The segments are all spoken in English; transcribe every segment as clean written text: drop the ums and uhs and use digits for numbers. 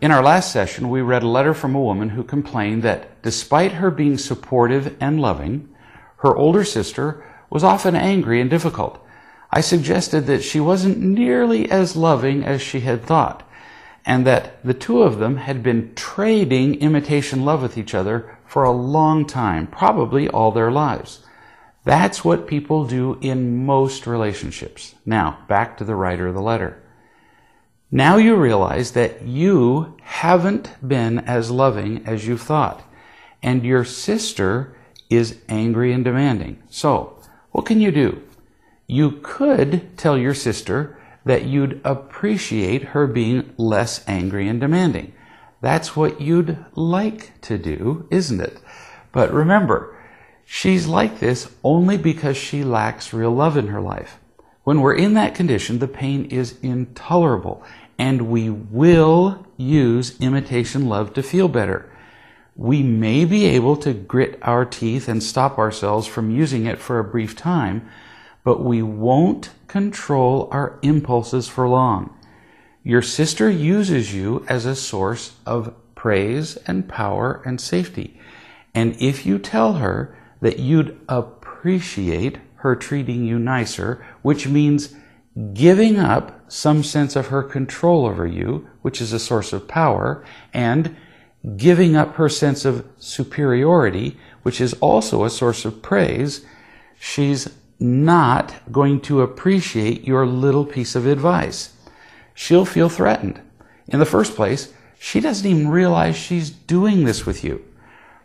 In our last session, we read a letter from a woman who complained that despite her being supportive and loving, her older sister was often angry and difficult. I suggested that she wasn't nearly as loving as she had thought, and that the two of them had been trading imitation love with each other for a long time, probably all their lives. That's what people do in most relationships. Now, back to the writer of the letter. Now you realize that you haven't been as loving as you thought, and your sister is angry and demanding. So, what can you do? You could tell your sister that you'd appreciate her being less angry and demanding. That's what you'd like to do, isn't it? But remember, she's like this only because she lacks real love in her life. When we're in that condition, the pain is intolerable, and we will use imitation love to feel better. We may be able to grit our teeth and stop ourselves from using it for a brief time, but we won't control our impulses for long. Your sister uses you as a source of praise and power and safety. And if you tell her that you'd appreciate her treating you nicer, which means giving up some sense of her control over you, which is a source of power, and giving up her sense of superiority, which is also a source of praise, she's not going to appreciate your little piece of advice. She'll feel threatened. In the first place, she doesn't even realize she's doing this with you.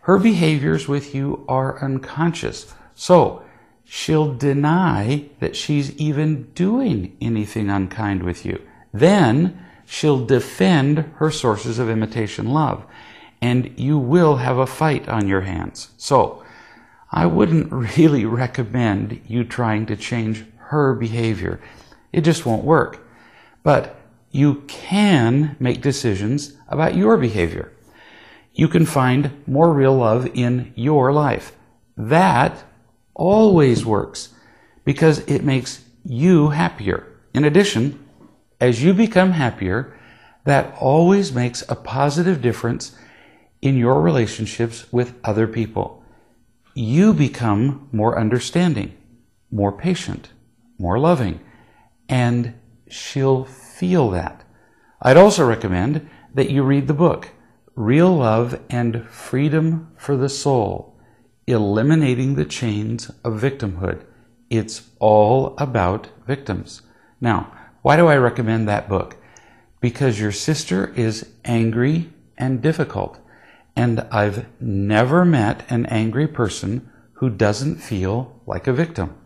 Her behaviors with you are unconscious. So, she'll deny that she's even doing anything unkind with you. Then, she'll defend her sources of imitation love, and you will have a fight on your hands. So, I wouldn't really recommend you trying to change her behavior. It just won't work. But you can make decisions about your behavior. You can find more real love in your life. That always works because it makes you happier. In addition, as you become happier, that always makes a positive difference in your relationships with other people. You become more understanding, more patient, more loving, and she'll feel that. I'd also recommend that you read the book, Real Love and Freedom for the Soul, Eliminating the Chains of Victimhood. It's all about victims. Now, why do I recommend that book? Because your sister is angry and difficult. And I've never met an angry person who doesn't feel like a victim.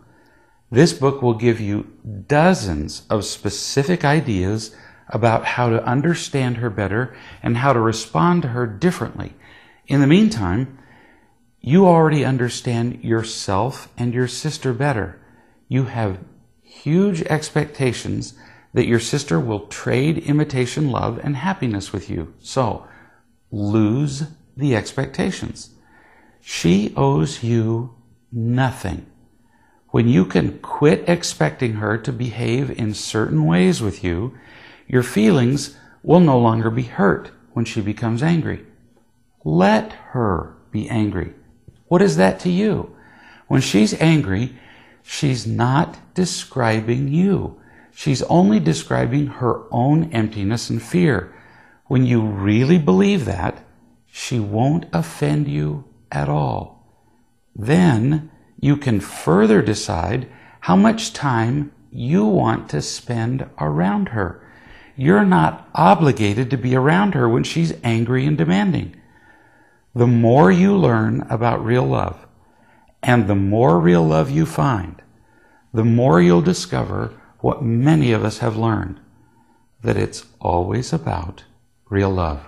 This book will give you dozens of specific ideas about how to understand her better and how to respond to her differently. In the meantime, you already understand yourself and your sister better. You have huge expectations that your sister will trade imitation love and happiness with you. So, lose the expectations. She owes you nothing. When you can quit expecting her to behave in certain ways with you, your feelings will no longer be hurt when she becomes angry. Let her be angry. What is that to you? When she's angry, she's not describing you. She's only describing her own emptiness and fear. When you really believe that, she won't offend you at all. Then you can further decide how much time you want to spend around her. You're not obligated to be around her when she's angry and demanding. The more you learn about real love, and the more real love you find, the more you'll discover what many of us have learned, that it's always about real love.